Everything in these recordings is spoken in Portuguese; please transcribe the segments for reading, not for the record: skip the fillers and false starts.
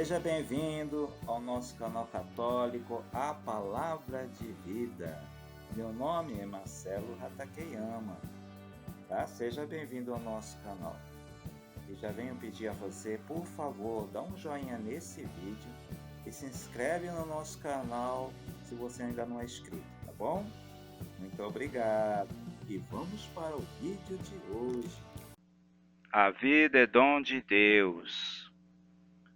Seja bem-vindo ao nosso canal católico A Palavra de Vida. Meu nome é Marcelo Hatakeyama, tá? Seja bem-vindo ao nosso canal. E já venho pedir a você, por favor, dá um joinha nesse vídeo e se inscreve no nosso canal se você ainda não é inscrito, tá bom? Muito obrigado. E vamos para o vídeo de hoje. A vida é dom de Deus.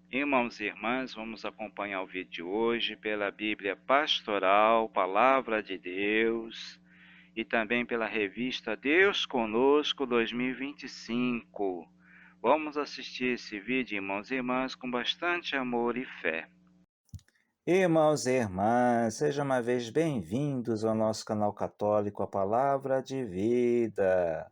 Irmãos e irmãs, vamos acompanhar o vídeo de hoje pela Bíblia Pastoral, Palavra de Deus, e também pela revista Deus Conosco 2025. Vamos assistir esse vídeo, irmãos e irmãs, com bastante amor e fé. Irmãos e irmãs, sejam uma vez bem-vindos ao nosso canal católico A Palavra de Vida.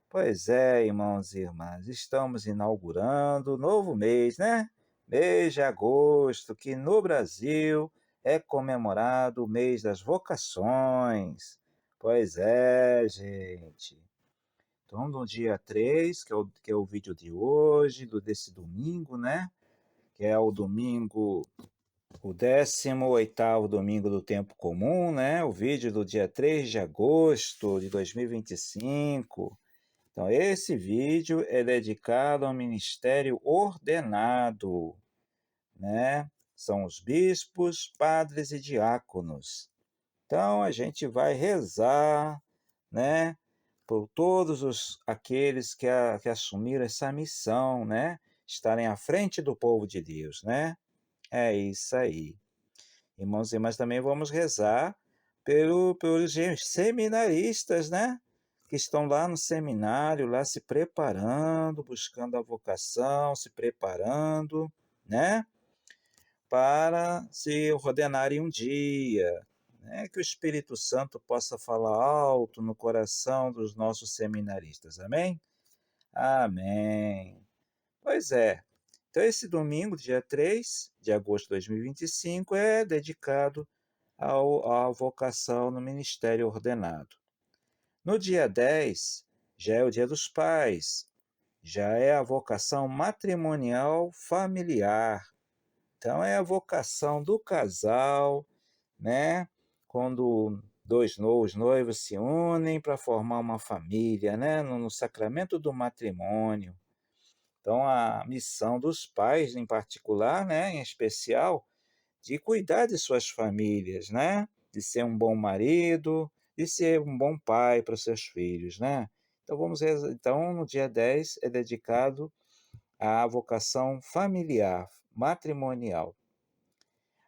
Pois é, irmãos e irmãs, estamos inaugurando um novo mês, né? Mês de agosto, que no Brasil é comemorado o mês das vocações. Pois é, gente. Então, no dia 3, que é o vídeo de hoje, desse domingo, né? Que é o domingo, o 18º domingo do tempo comum, né? O vídeo do dia 3 de agosto de 2025. Então, esse vídeo é dedicado ao ministério ordenado, né? São os bispos, padres e diáconos. Então, a gente vai rezar, né? Por todos aqueles que assumiram essa missão, né? Estarem à frente do povo de Deus, né? É isso aí. Irmãos e irmãs, também vamos rezar pelos seminaristas, né? Que estão lá no seminário, lá se preparando, buscando a vocação, se preparando, né? Para se ordenarem um dia, né? Que o Espírito Santo possa falar alto no coração dos nossos seminaristas. Amém? Amém. Pois é. Então, esse domingo, dia 3 de agosto de 2025, é dedicado à vocação no ministério ordenado. No dia 10, já é o dia dos pais, já é a vocação matrimonial familiar. Então, é a vocação do casal, né? Quando os noivos se unem para formar uma família, né? No sacramento do matrimônio. Então, a missão dos pais, em particular, né? Em especial, de cuidar de suas famílias, né? De ser um bom marido, de ser um bom pai para os seus filhos, né? Então, no dia 10 é dedicado à vocação familiar, matrimonial.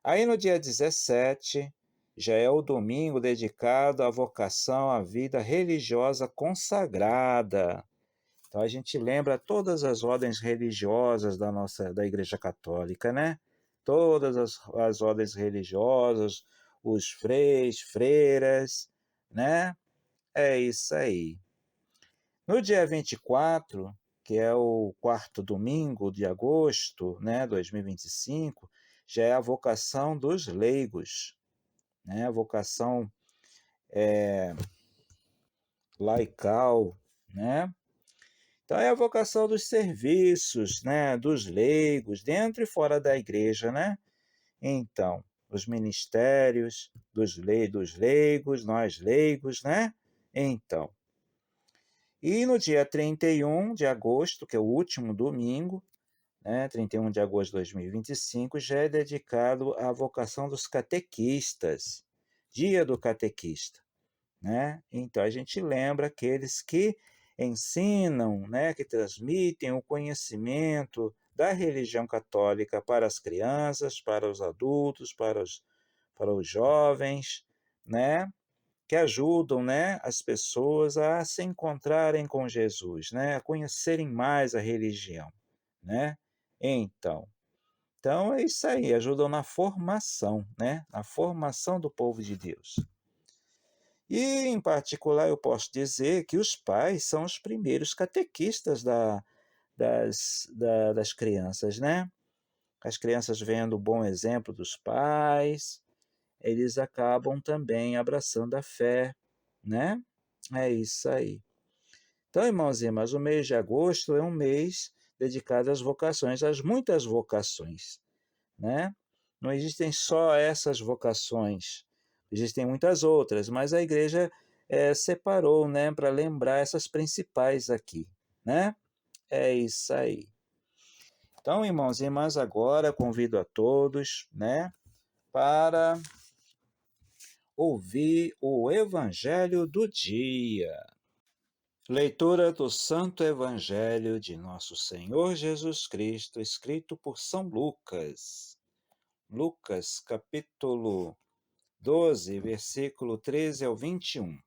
Aí no dia 17 já é o domingo dedicado à vocação à vida religiosa consagrada. Então a gente lembra todas as ordens religiosas da Igreja Católica, né? Todas as ordens religiosas, os freis, freiras, né? É isso aí. No dia 24, que é o quarto domingo de agosto, né, 2025, já é a vocação dos leigos, né? A vocação laical, né? Então, é a vocação dos serviços, né, dos leigos, dentro e fora da igreja, né? Então, os ministérios dos leigos, nós leigos, né? Então, e no dia 31 de agosto, que é o último domingo, né, 31 de agosto de 2025, já é dedicado à vocação dos catequistas, dia do catequista, né? Então a gente lembra aqueles que ensinam, né, que transmitem o conhecimento da religião católica para as crianças, para os adultos, para os jovens, né? Que ajudam, né, as pessoas a se encontrarem com Jesus, né, a conhecerem mais a religião, né? Então, então é isso aí, ajudam na formação, né, na formação do povo de Deus. E, em particular, eu posso dizer que os pais são os primeiros catequistas das crianças, né? As crianças vendo o bom exemplo dos pais, eles acabam também abraçando a fé, né? É isso aí. Então, irmãos e irmãs, o mês de agosto é um mês dedicado às vocações, às muitas vocações. né? Não existem só essas vocações, existem muitas outras, mas a igreja separou, né, para lembrar essas principais aqui, né? É isso aí. Então, irmãos e irmãs, agora convido a todos, né, para ouvir o Evangelho do dia. Leitura do Santo Evangelho de Nosso Senhor Jesus Cristo, escrito por São Lucas. Lucas, capítulo 12, versículo 13 ao 21.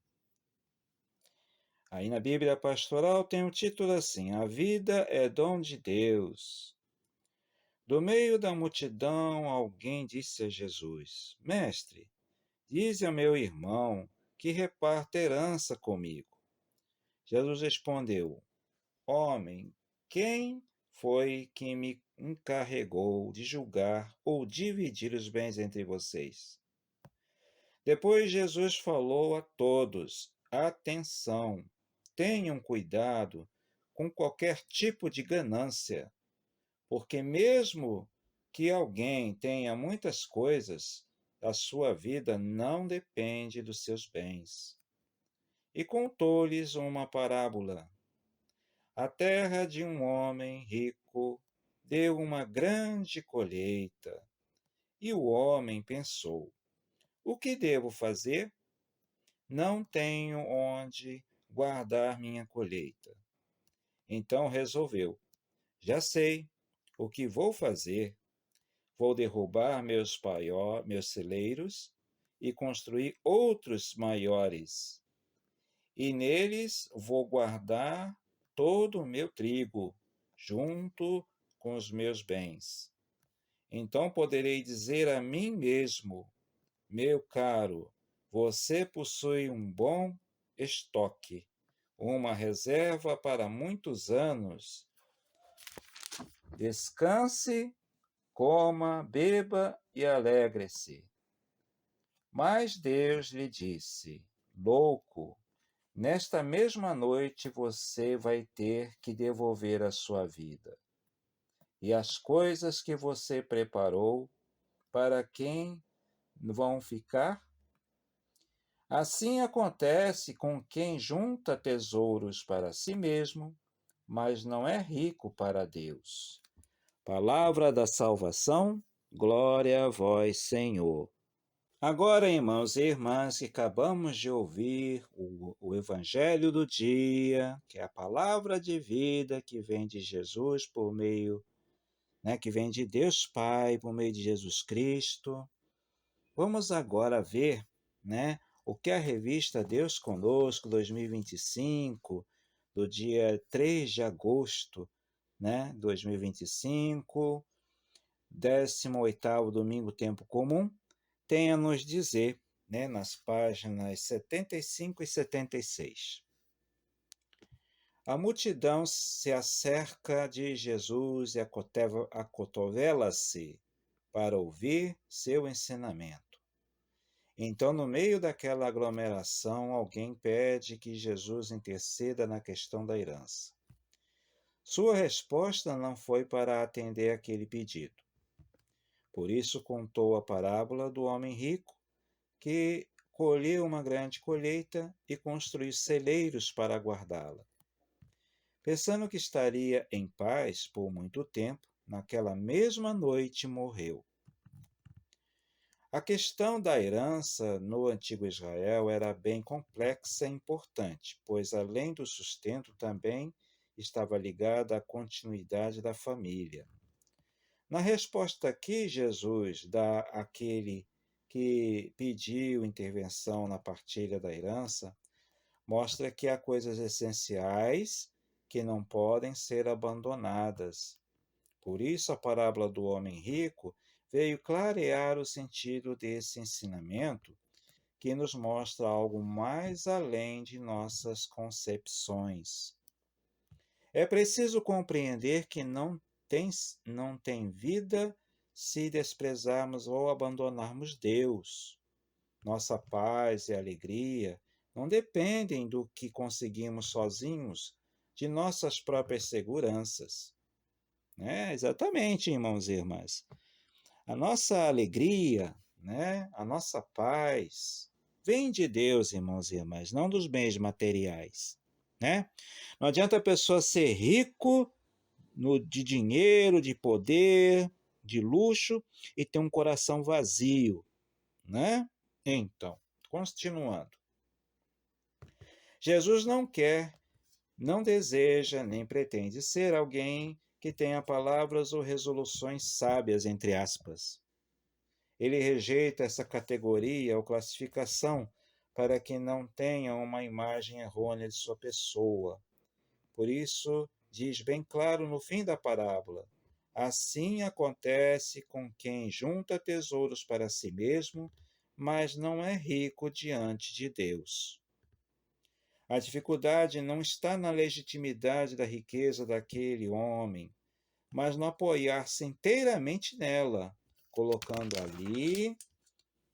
Aí na Bíblia Pastoral tem o título assim: A vida é dom de Deus. Do meio da multidão, alguém disse a Jesus: Mestre, dize ao meu irmão que reparta herança comigo. Jesus respondeu: Homem, quem foi que me encarregou de julgar ou dividir os bens entre vocês? Depois Jesus falou a todos: Atenção, tenham cuidado com qualquer tipo de ganância, porque mesmo que alguém tenha muitas coisas, a sua vida não depende dos seus bens. E contou-lhes uma parábola. A terra de um homem rico deu uma grande colheita, e o homem pensou: O que devo fazer? Não tenho onde guardar minha colheita. Então resolveu: Já sei o que vou fazer. Vou derrubar meus celeiros e construir outros maiores. E neles vou guardar todo o meu trigo, junto com os meus bens. Então poderei dizer a mim mesmo: Meu caro, você possui um bom estoque, uma reserva para muitos anos. Descanse, coma, beba e alegre-se. Mas Deus lhe disse: Louco, nesta mesma noite você vai ter que devolver a sua vida. E as coisas que você preparou, para quem vão ficar? Assim acontece com quem junta tesouros para si mesmo, mas não é rico para Deus. Palavra da salvação, glória a vós, Senhor. Agora, irmãos e irmãs, que acabamos de ouvir o Evangelho do dia, que é a palavra de vida que vem de Jesus por meio, né, que vem de Deus Pai por meio de Jesus Cristo. Vamos agora ver, né, o que a revista Deus Conosco 2025, do dia 3 de agosto, né, 2025, 18º domingo tempo comum, tem a nos dizer, né, nas páginas 75 e 76. A multidão se acerca de Jesus e acotovela-se para ouvir seu ensinamento. Então, no meio daquela aglomeração, alguém pede que Jesus interceda na questão da herança. Sua resposta não foi para atender aquele pedido. Por isso contou a parábola do homem rico que colheu uma grande colheita e construiu celeiros para guardá-la. Pensando que estaria em paz por muito tempo, naquela mesma noite morreu. A questão da herança no antigo Israel era bem complexa e importante, pois além do sustento também estava ligada à continuidade da família. Na resposta aqui, Jesus dá àquele que pediu intervenção na partilha da herança, mostra que há coisas essenciais que não podem ser abandonadas. Por isso, a parábola do homem rico veio clarear o sentido desse ensinamento, que nos mostra algo mais além de nossas concepções. É preciso compreender que não tem vida se desprezarmos ou abandonarmos Deus. Nossa paz e alegria não dependem do que conseguimos sozinhos, de nossas próprias seguranças. Exatamente, irmãos e irmãs. A nossa alegria, né, a nossa paz, vem de Deus, irmãos e irmãs, não dos bens materiais, né? Não adianta a pessoa ser rico de dinheiro, de poder, de luxo e ter um coração vazio, né? Então, continuando. Jesus não quer, não deseja, nem pretende ser alguém que tenha palavras ou resoluções sábias, entre aspas. Ele rejeita essa categoria ou classificação para que não tenha uma imagem errônea de sua pessoa. Por isso, diz bem claro no fim da parábola: assim acontece com quem junta tesouros para si mesmo, mas não é rico diante de Deus. A dificuldade não está na legitimidade da riqueza daquele homem, mas no apoiar-se inteiramente nela, colocando ali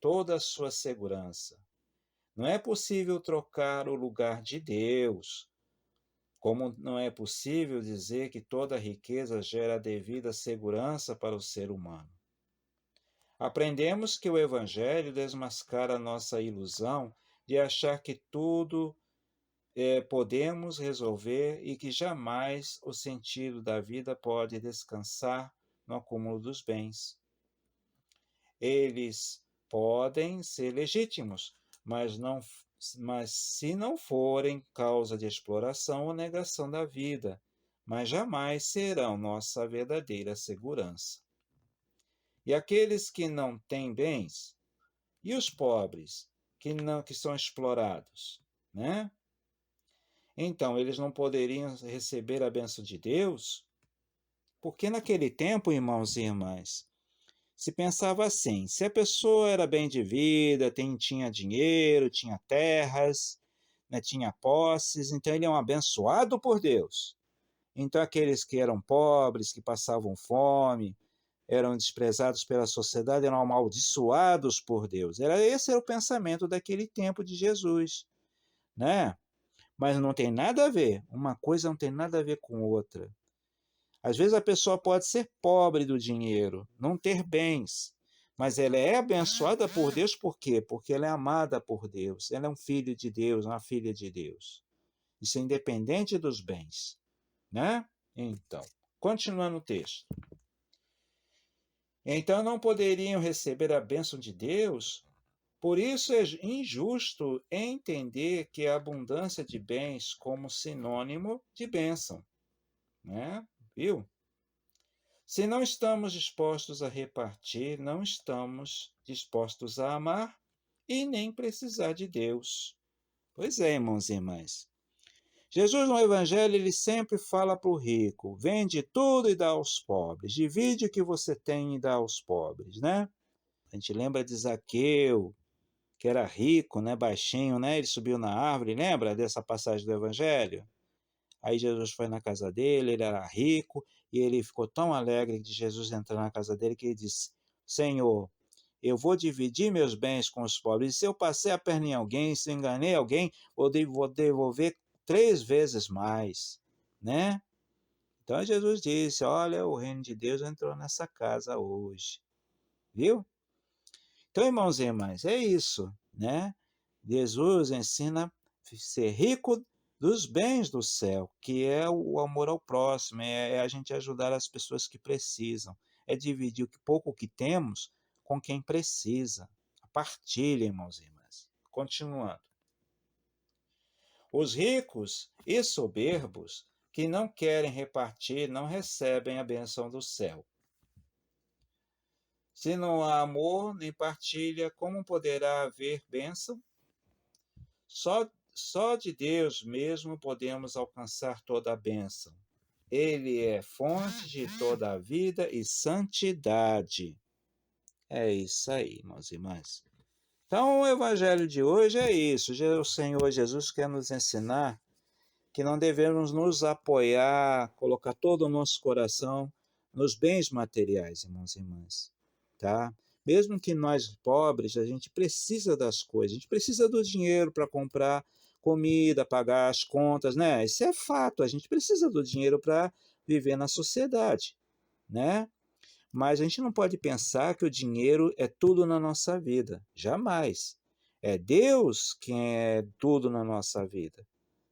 toda a sua segurança. Não é possível trocar o lugar de Deus, como não é possível dizer que toda riqueza gera a devida segurança para o ser humano. Aprendemos que o Evangelho desmascara a nossa ilusão de achar que tudo podemos resolver e que jamais o sentido da vida pode descansar no acúmulo dos bens. Eles podem ser legítimos, mas se não forem causa de exploração ou negação da vida, mas jamais serão nossa verdadeira segurança. E aqueles que não têm bens, e os pobres que são explorados, né? Então, eles não poderiam receber a bênção de Deus, porque naquele tempo, irmãos e irmãs, se pensava assim: se a pessoa era bem de vida, tinha dinheiro, tinha terras, né, tinha posses, então ele é um abençoado por Deus. Então aqueles que eram pobres, que passavam fome, eram desprezados pela sociedade, eram amaldiçoados por Deus. Esse era o pensamento daquele tempo de Jesus, né? Mas não tem nada a ver, uma coisa não tem nada a ver com outra. Às vezes a pessoa pode ser pobre do dinheiro, não ter bens, mas ela é abençoada por Deus por quê? Porque ela é amada por Deus, ela é um filho de Deus, uma filha de Deus. Isso é independente dos bens, né? Então, continuando o texto. Então não poderiam receber a bênção de Deus, por isso é injusto entender que a abundância de bens como sinônimo de bênção, né? Viu? Se não estamos dispostos a repartir, não estamos dispostos a amar e nem precisar de Deus. Pois é, irmãos e irmãs. Jesus no Evangelho, ele sempre fala para o rico: vende tudo e dá aos pobres, divide o que você tem e dá aos pobres, né? A gente lembra de Zaqueu, que era rico, né, baixinho, né? Ele subiu na árvore, lembra dessa passagem do Evangelho? Aí Jesus foi na casa dele, ele era rico, e ele ficou tão alegre de Jesus entrar na casa dele que ele disse: Senhor, eu vou dividir meus bens com os pobres. E se eu passei a perna em alguém, se eu enganei alguém, vou devolver 3 vezes mais, né? Então Jesus disse: olha, o reino de Deus entrou nessa casa hoje, viu? Então, irmãos e irmãs, é isso, né? Jesus ensina a ser rico dos bens do céu, que é o amor ao próximo, é a gente ajudar as pessoas que precisam, é dividir o pouco que temos com quem precisa. A partilha, irmãos e irmãs. Continuando. Os ricos e soberbos que não querem repartir não recebem a benção do céu. Se não há amor nem partilha, como poderá haver bênção? Só de Deus mesmo podemos alcançar toda a bênção. Ele é fonte de toda a vida e santidade. É isso aí, irmãos e irmãs. Então, o evangelho de hoje é isso. O Senhor Jesus quer nos ensinar que não devemos nos apoiar, colocar todo o nosso coração nos bens materiais, irmãos e irmãs, tá? Mesmo que nós pobres, a gente precisa das coisas, a gente precisa do dinheiro para comprar comida, pagar as contas, né? Isso é fato, a gente precisa do dinheiro para viver na sociedade, né? Mas a gente não pode pensar que o dinheiro é tudo na nossa vida. Jamais. É Deus quem é tudo na nossa vida,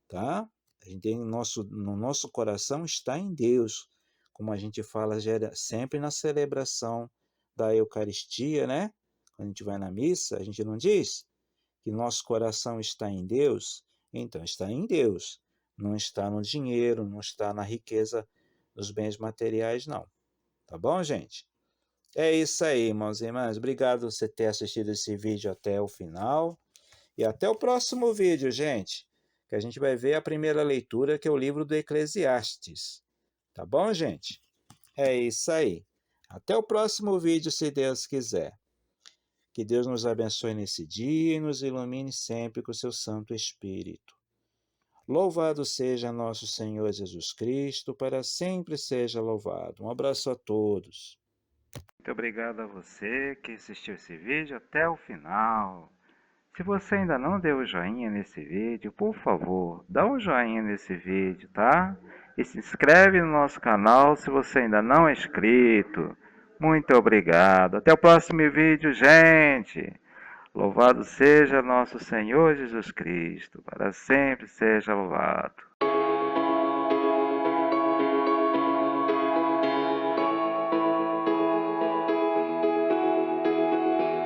tá? A gente tem no nosso coração está em Deus, como a gente fala sempre na celebração da Eucaristia, né? Quando a gente vai na missa, a gente não diz que nosso coração está em Deus? Então, está em Deus. Não está no dinheiro, não está na riqueza dos bens materiais, não. Tá bom, gente? É isso aí, irmãos e irmãs. Obrigado por você ter assistido esse vídeo até o final. E até o próximo vídeo, gente. Que a gente vai ver a primeira leitura, que é o livro do Eclesiastes. Tá bom, gente? É isso aí. Até o próximo vídeo, se Deus quiser. Que Deus nos abençoe nesse dia e nos ilumine sempre com o seu Santo Espírito. Louvado seja nosso Senhor Jesus Cristo, para sempre seja louvado. Um abraço a todos. Muito obrigado a você que assistiu esse vídeo até o final. Se você ainda não deu o joinha nesse vídeo, por favor, dá um joinha nesse vídeo, tá? E se inscreve no nosso canal se você ainda não é inscrito. Muito obrigado. Até o próximo vídeo, gente. Louvado seja nosso Senhor Jesus Cristo, para sempre seja louvado.